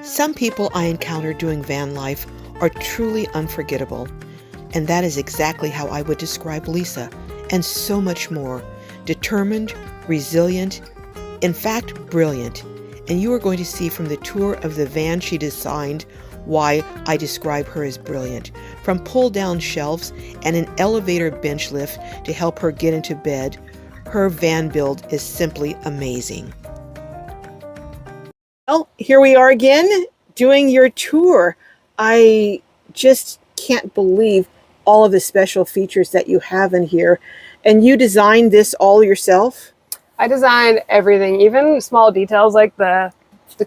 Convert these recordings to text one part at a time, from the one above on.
Some people I encounter doing van life are truly unforgettable, and that is exactly how I would describe Lisa, and so much more. Determined, resilient, in fact, brilliant. And you are going to see from the tour of the van she designed why I describe her as brilliant. From pull-down shelves and an elevator bench lift to help her get into bed, her van build is simply amazing. Well, here we are again doing your tour. I just can't believe all of the special features that you have in here. And you designed this all yourself? I designed everything, even small details like the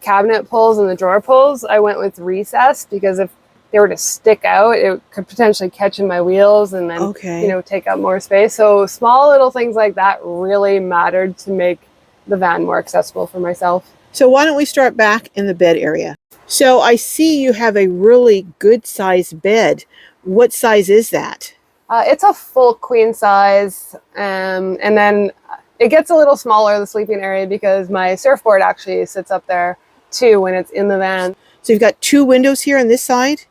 cabinet pulls and the drawer pulls. I went with recessed because if they were to stick out, it could potentially catch in my wheels and then, take up more space. So small little things like that really mattered to make the van more accessible for myself. So why don't we start back in the bed area? So I see you have a really good sized bed. What size is that? It's a full queen size, and then it gets a little smaller, the sleeping area, because my surfboard actually sits up there too when it's in the van. So you've got 2 windows here on this side?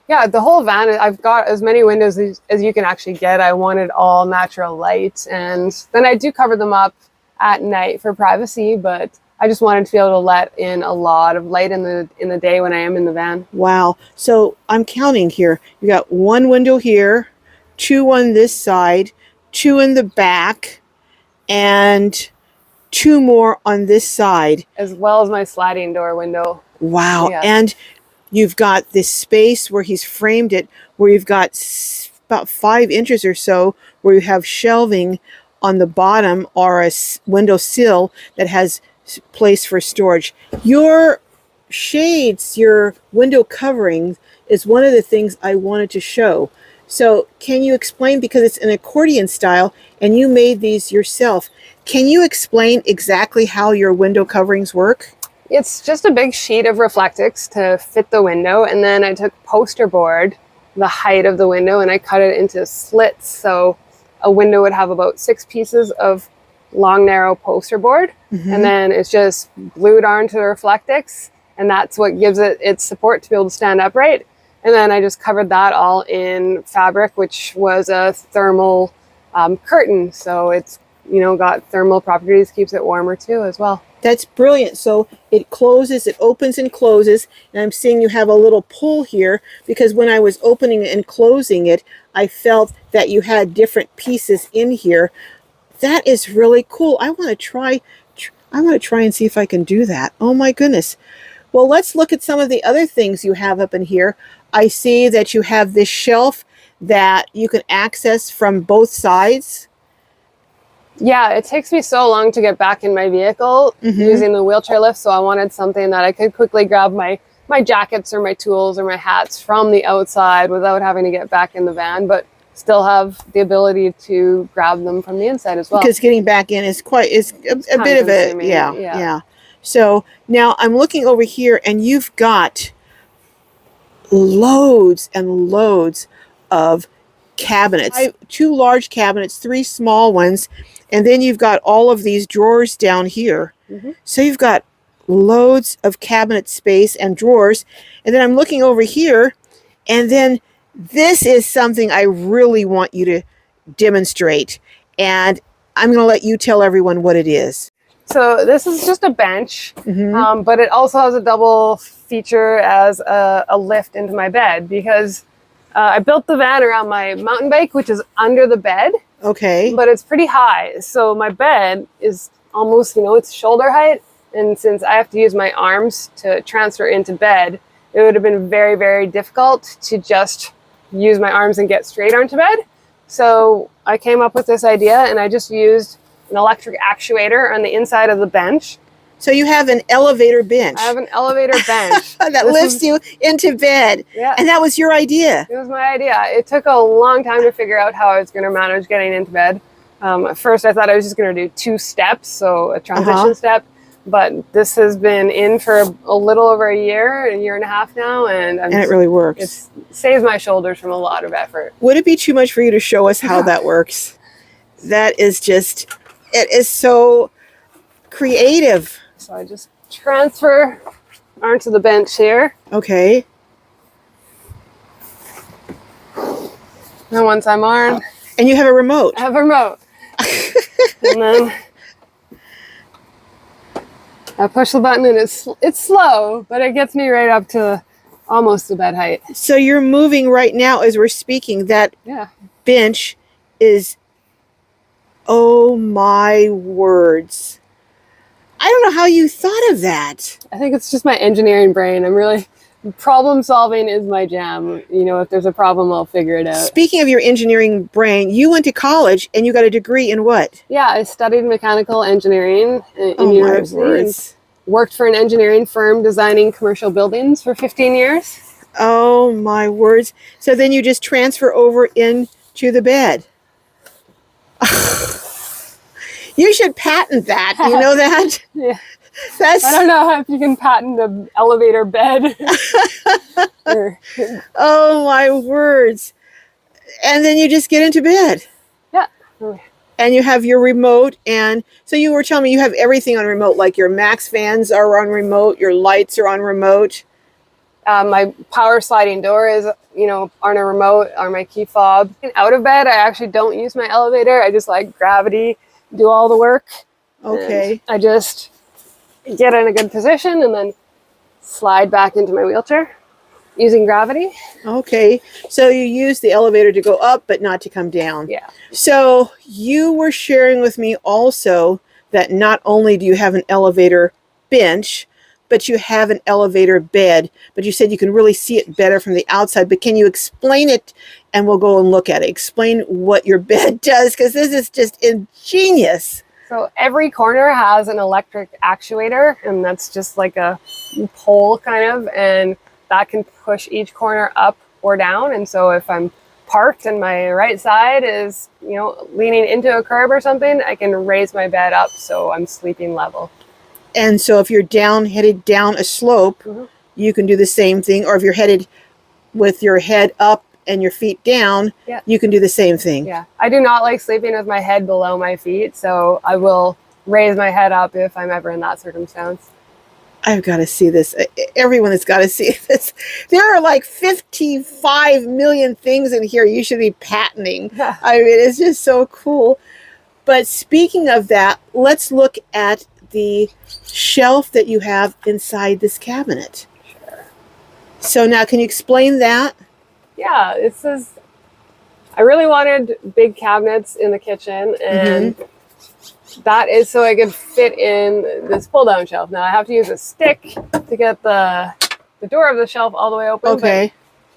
Yeah, the whole van, I've got as many windows as you can actually get. I wanted all natural light, and then I do cover them up at night for privacy, but I just wanted to be able to let in a lot of light in the day when I am in the van. Wow. So I'm counting here. You got 1 window here, 2 on this side, 2 in the back, and 2 more on this side. As well as my sliding door window. Wow. Yeah. And you've got this space where he's framed it, where you've got about 5 inches or so, where you have shelving on the bottom or a window sill that has place for storage. Your shades, your window covering is one of the things I wanted to show. So can you explain, because it's an accordion style and you made these yourself, can you explain exactly how your window coverings work? It's just a big sheet of Reflectix to fit the window, and then I took poster board, the height of the window, and I cut it into slits. So a window would have about 6 pieces of long, narrow poster board, and then it's just glued onto the Reflectix, and that's what gives it its support to be able to stand upright. And then I just covered that all in fabric, which was a thermal curtain. So it's, got thermal properties, keeps it warmer too as well. That's brilliant. So it closes, it opens and closes. And I'm seeing you have a little pull here, because when I was opening and closing it, I felt that you had different pieces in here. That is really cool. I want to try and see if I can do that. Oh my goodness. Well, let's look at some of the other things you have up in here. I see that you have this shelf that you can access from both sides. Yeah, it takes me so long to get back in my vehicle using the wheelchair lift, so I wanted something that I could quickly grab my jackets or my tools or my hats from the outside without having to get back in the van, but still have the ability to grab them from the inside as well. Because getting back in is a bit of a, yeah. So now I'm looking over here and you've got loads and loads of cabinets. 2 large cabinets, 3 small ones, and then you've got all of these drawers down here. So you've got loads of cabinet space and drawers. And then I'm looking over here, and then this is something I really want you to demonstrate. And I'm going to let you tell everyone what it is. So this is just a bench, but it also has a double feature as a lift into my bed, because I built the van around my mountain bike, which is under the bed. Okay. But it's pretty high. So my bed is almost, it's shoulder height. And since I have to use my arms to transfer into bed, it would have been very, very difficult to just use my arms and get straight onto bed. So I came up with this idea, and I just used an electric actuator on the inside of the bench. So you have an elevator bench. I have an elevator bench. that lifts you into bed. Yeah. And that was your idea. It was my idea. It took a long time to figure out how I was going to manage getting into bed. At first I thought I was just going to do 2 steps, so a transition step. But this has been in for a little over a year and a half now. And it really works. It saves my shoulders from a lot of effort. Would it be too much for you to show us how that works? That is just, it is so creative. So I just transfer onto the bench here. Okay. And once I'm on, And you have a remote. I have a remote. And then I push the button, and it's slow, but it gets me right up to almost the bed height. So you're moving right now as we're speaking. That Yeah. bench is, oh my words. I don't know how you thought of that. I think it's just my engineering brain. I'm really, problem solving is my jam. You know, if there's a problem, I'll figure it out. Speaking of your engineering brain, you went to college and you got a degree in what? Yeah, I studied mechanical engineering in Oh my university and words. worked for an engineering firm designing commercial buildings for 15 years. Oh my words. So then you just transfer over into the bed. You should patent that. You know that? Yeah. That's, I don't know if you can patent an elevator bed. oh my words. And then you just get into bed. Yeah. And you have your remote. And so you were telling me you have everything on remote, like your Max fans are on remote, your lights are on remote. My power sliding door is, you know, on a remote, on my key fob. And out of bed, I actually don't use my elevator. I just like gravity, do all the work. Okay. And I just get in a good position and then slide back into my wheelchair using gravity. Okay. So you use the elevator to go up, but not to come down. Yeah. So you were sharing with me also that not only do you have an elevator bench, but you have an elevator bed, but you said you can really see it better from the outside. But can you explain it, and we'll go and look at it. Explain what your bed does, because this is just ingenious. So every corner has an electric actuator, and that's just like a pole kind of, and that can push each corner up or down. And so if I'm parked and my right side is, you know, leaning into a curb or something, I can raise my bed up so I'm sleeping level. And so if you're headed down a slope, you can do the same thing. Or if you're headed with your head up and your feet down, you can do the same thing. Yeah. I do not like sleeping with my head below my feet, so I will raise my head up if I'm ever in that circumstance. I've got to see this. Everyone has got to see this. There are like 55 million things in here you should be patenting. I mean, it's just so cool. But speaking of that, let's look at the shelf that you have inside this cabinet. Sure. So now, can you explain that? Yeah, it says I really wanted big cabinets in the kitchen, and that is so I could fit in this pull-down shelf. Now I have to use a stick to get the door of the shelf all the way open. Okay.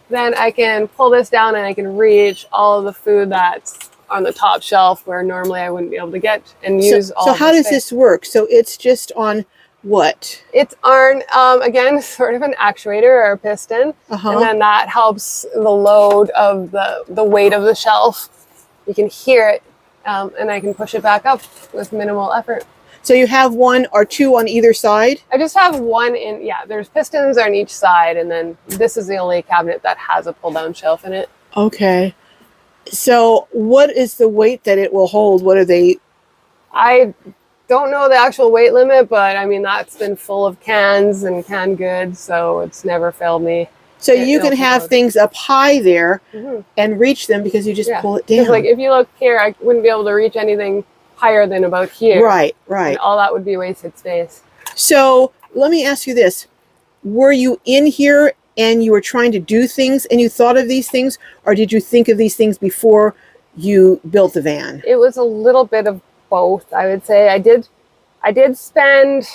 But then I can pull this down and I can reach all of the food that's on the top shelf where normally I wouldn't be able to get and use all. So how does this work? So it's just on what? It's on, again, sort of an actuator or a piston. And then that helps the load of the weight of the shelf. You can hear it, and I can push it back up with minimal effort. So you have one or two on either side? I just have one in, yeah, there's pistons on each side, and then this is the only cabinet that has a pull-down shelf in it. Okay. So what is the weight that it will hold? What are they? I don't know the actual weight limit, but I mean, that's been full of cans and canned goods, so it's never failed me. So you can have things up high there and reach them because you just pull it down. Like if you look here, I wouldn't be able to reach anything higher than about here. Right, right. And all that would be wasted space. So let me ask you this. Were you in here and you were trying to do things and you thought of these things, or did you think of these things before you built the van? It was a little bit of both, I would say. I did spend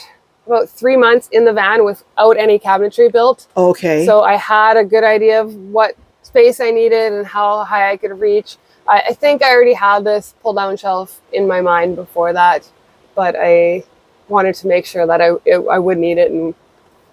about 3 months in the van without any cabinetry built. Okay. So I had a good idea of what space I needed and how high I could reach. I think I already had this pull-down shelf in my mind before that, but I wanted to make sure that I would need it. And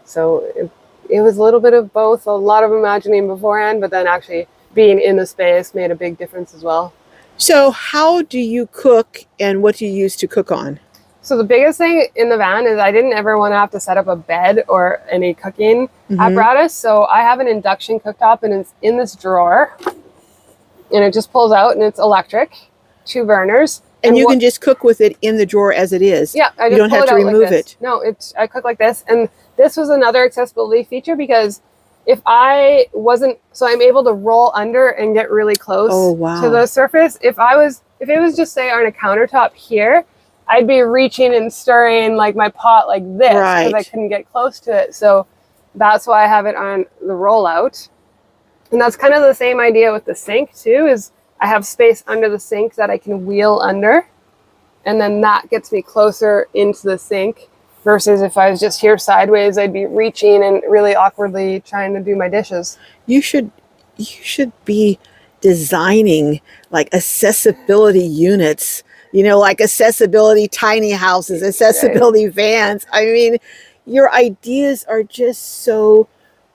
so it was a little bit of both, a lot of imagining beforehand, but then actually being in the space made a big difference as well. So how do you cook and what do you use to cook on? So the biggest thing in the van is I didn't ever want to have to set up a bed or any cooking apparatus. So I have an induction cooktop and it's in this drawer and it just pulls out and it's electric, 2 burners. And you can just cook with it in the drawer as it is. Yeah, I you just don't pull have it to out like remove this. it. No, I cook like this. And this was another accessibility feature because if I wasn't, so I'm able to roll under and get really close to the surface. If it was just say on a countertop here, I'd be reaching and stirring like my pot like this because I couldn't get close to it. So that's why I have it on the rollout. And that's kind of the same idea with the sink too, is I have space under the sink that I can wheel under. And then that gets me closer into the sink versus if I was just here sideways, I'd be reaching and really awkwardly trying to do my dishes. You should be designing like accessibility units, like accessibility tiny houses, accessibility vans. I mean, your ideas are just so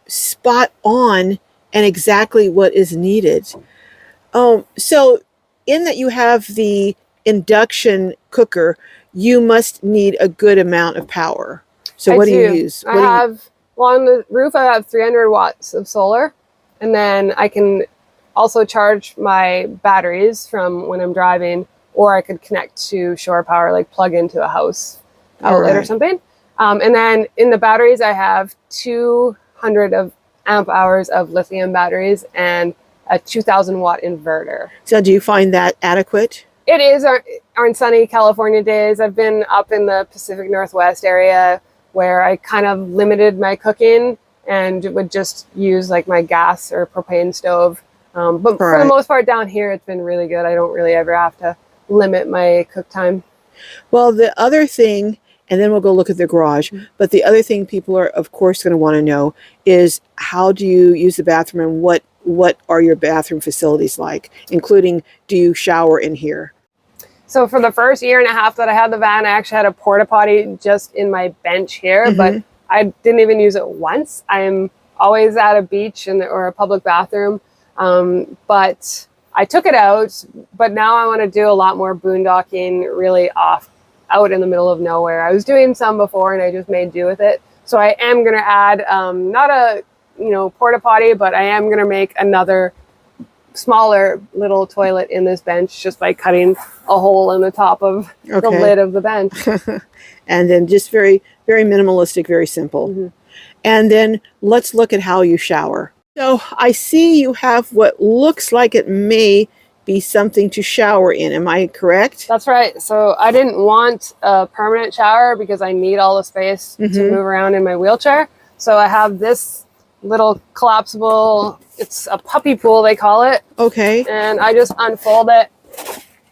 spot on and exactly what is needed. So in that you have the induction cooker, you must need a good amount of power. So what do you use? Well, on the roof, I have 300 watts of solar, and then I can also charge my batteries from when I'm driving, or I could connect to shore power, like plug into a house outlet or something. And then in the batteries, I have 200 of amp hours of lithium batteries and a 2,000 watt inverter. So do you find that adequate? It is on sunny California days. I've been up in the Pacific Northwest area where I kind of limited my cooking and would just use like my gas or propane stove. But for the most part down here, it's been really good. I don't really ever have to limit my cook time. Well, the other thing, and then we'll go look at the garage, but the other thing people are, of course, going to want to know is how do you use the bathroom and what are your bathroom facilities like, including do you shower in here? So for the first year and a half that I had the van, I actually had a porta potty just in my bench here, but I didn't even use it once. I'm always at a beach or a public bathroom, but I took it out, but now I want to do a lot more boondocking really out in the middle of nowhere. I was doing some before and I just made do with it. So I am going to add, not a, porta potty, but I am going to make another smaller little toilet in this bench just by cutting a hole in the top of the lid of the bench. And then just very, very minimalistic, very simple. And then let's look at how you shower. So I see you have what looks like it may be something to shower in. Am I correct? That's right. So I didn't want a permanent shower because I need all the space to move around in my wheelchair. So I have this little collapsible, it's a puppy pool, they call it. Okay. And I just unfold it.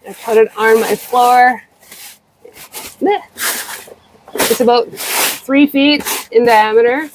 I put it on my floor. It's about 3 feet in diameter.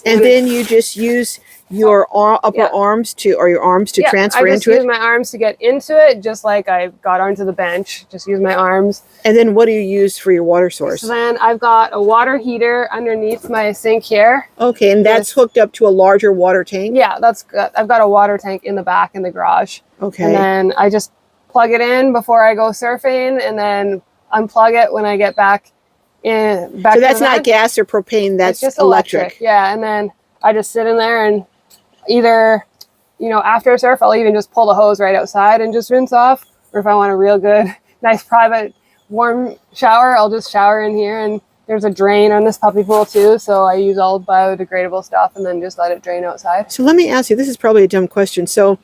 And then you just use your upper arms to transfer into it? I just use my arms to get into it, just like I got onto the bench. Just use my arms. And then what do you use for your water source? So then I've got a water heater underneath my sink here. Okay, and that's hooked up to a larger water tank? Yeah, that's good. I've got a water tank in the back in the garage. Okay. And then I just plug it in before I go surfing and then unplug it when I get back in. So that's not gas or propane, that's just electric. Yeah, and then I just sit in there and either, after a surf, I'll even just pull the hose right outside and just rinse off. Or if I want a real good, nice private warm shower, I'll just shower in here. And there's a drain on this puppy pool too. So I use all biodegradable stuff and then just let it drain outside. So let me ask you, this is probably a dumb question. So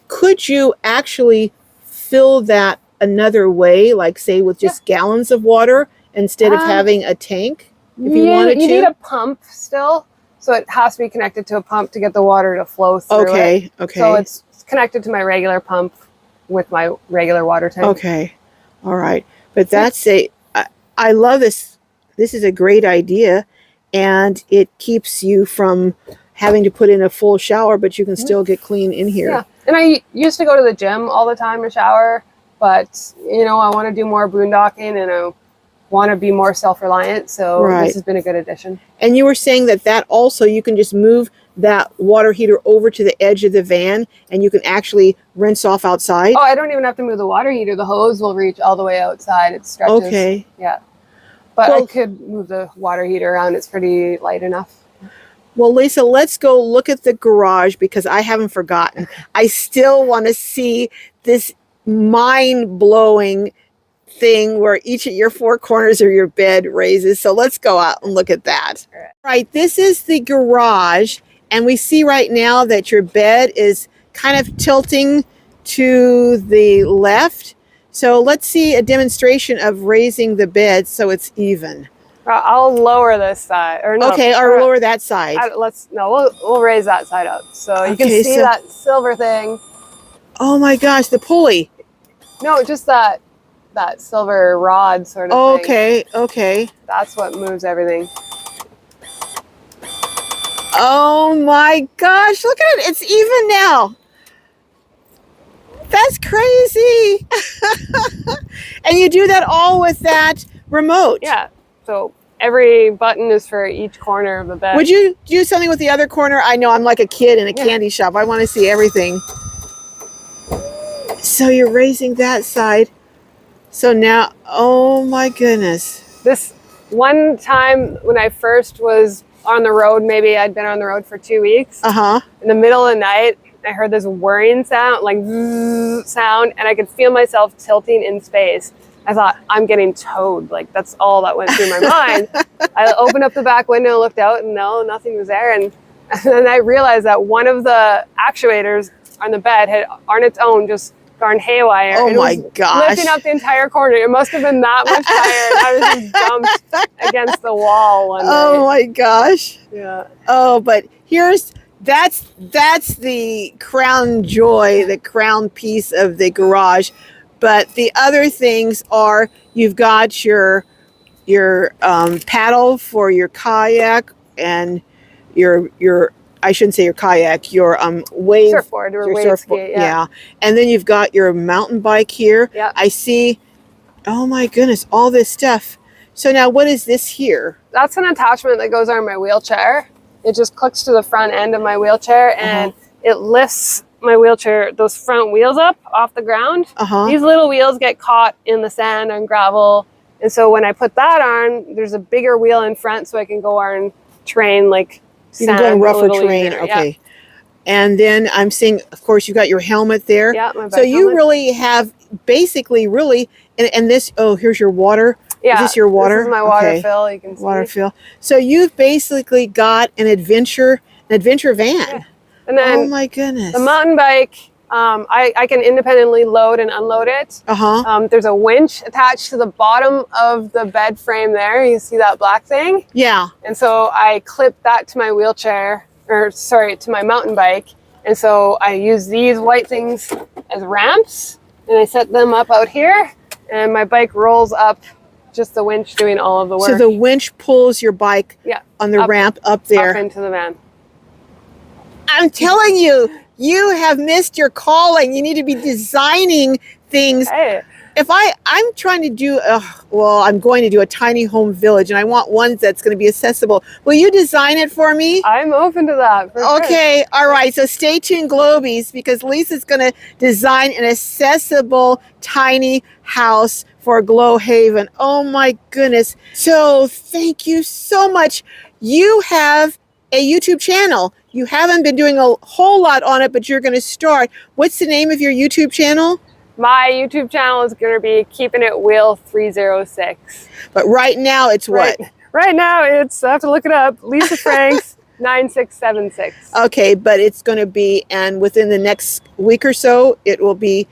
could you actually fill that another way, like say with just gallons of water instead of having a tank if you wanted to? You need a pump still. So it has to be connected to a pump to get the water to flow through it. Okay. So it's connected to my regular pump with my regular water tank. Okay. All right. But that's I love this. This is a great idea. And it keeps you from having to put in a full shower, but you can still get clean in here. Yeah. And I used to go to the gym all the time to shower, but, I want to do more boondocking and I want to be more self-reliant, so this has been a good addition. And you were saying that also you can just move that water heater over to the edge of the van and you can actually rinse off outside? Oh, I don't even have to move the water heater. The hose will reach all the way outside. It stretches. Okay. Yeah. But I could move the water heater around. It's pretty light enough. Well, Lisa, let's go look at the garage because I haven't forgotten. I still want to see this mind-blowing thing where each of your four corners of your bed raises. So let's go out and look at that. All right. Right, this is the garage, and we see right now that your bed is kind of tilting to the left. So let's see a demonstration of raising the bed so it's even. I'll lower this side, or no. Okay, or lower that side. We'll raise that side up so you can Okay, see so- that silver thing. Oh my gosh, the pulley. No, just that silver rod sort of thing. Okay, okay. That's what moves everything. Oh my gosh, look at it. It's even now. That's crazy. And you do that all with that remote. Yeah. So every button is for each corner of the bed. Would you do something with the other corner? I know I'm like a kid in a candy shop. I want to see everything. So you're raising that side. So now, oh my goodness. This one time when I first was on the road, maybe I'd been on the road for 2 weeks. Uh-huh. In the middle of the night, I heard this whirring sound, like zzz sound, and I could feel myself tilting in space. I thought, I'm getting towed. Like, that's all that went through my mind. I opened up the back window and looked out, and no, nothing was there. And then I realized that one of the actuators on the bed had, on its own, just gone haywire. Oh and my gosh. lifting up the entire corner. It must have been that much higher. And I was just jumped against the wall one Oh night. my gosh. Yeah. Oh, but that's the crown joy, the crown piece of the garage. But the other things are you've got your paddle for your kayak and your I shouldn't say your kayak, your wave Surfboard or your wave surfboard, ski. Yeah. And then you've got your mountain bike here. Yeah. I see. Oh my goodness, all this stuff. So now what is this here? That's an attachment that goes on my wheelchair. It just clicks to the front end of my wheelchair and it lifts my wheelchair, those front wheels up off the ground. These little wheels get caught in the sand and gravel. And so when I put that on, there's a bigger wheel in front so I can go on terrain like You sand. can go on rougher a little terrain. easier. Okay. Yeah. And then I'm seeing, of course, you got your helmet there. Yeah, my So bike you helmet. really have basically and this, oh, here's your water. Yeah, Is this your water? This is my water Okay. fill. You can see. Water fill. So you've basically got an adventure van. Yeah. And then Oh my goodness. the mountain bike, I can independently load and unload it. There's a winch attached to the bottom of the bed frame there. You see that black thing? Yeah. And so I clip that to my wheelchair, to my mountain bike. And so I use these white things as ramps and I set them up out here and my bike rolls up, just the winch doing all of the work. So the winch pulls your bike on the ramp up there. Up into the van. I'm telling you, you have missed your calling. You need to be designing things. Hey. If I'm trying to do, I'm going to do a tiny home village and I want one that's going to be accessible. Will you design it for me? I'm open to that. For sure. Okay. All right. So stay tuned, Globies, because Lisa's going to design an accessible tiny house for Glow Haven. Oh my goodness. So thank you so much. You have a YouTube channel. You haven't been doing a whole lot on it, but you're going to start. What's the name of your YouTube channel? My YouTube channel is going to be Keeping It Wheel 306. But right now it's what? Right now it's, I have to look it up, Lisa Franks 9676. Okay, but it's going to be, and within the next week or so, it will be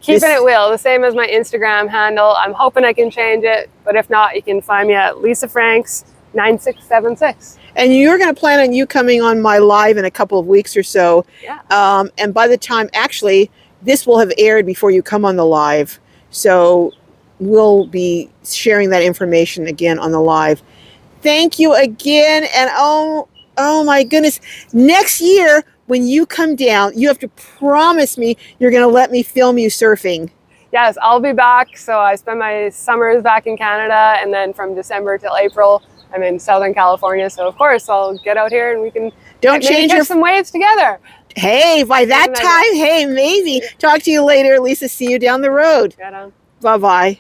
Keeping It Wheel, the same as my Instagram handle. I'm hoping I can change it, but if not, you can find me at Lisa Franks 9676. And you're going to plan on you coming on my live in a couple of weeks or so. Yeah. And by the time, actually, this will have aired before you come on the live. So we'll be sharing that information again on the live. Thank you again. And oh my goodness. Next year, when you come down, you have to promise me you're going to let me film you surfing. Yes, I'll be back. So I spend my summers back in Canada, and then from December till April, I'm in Southern California. So of course, I'll get out here and we can catch some waves together. Hey, by that time, hey, maybe. Talk to you later. Lisa, see you down the road. Get on. Bye-bye.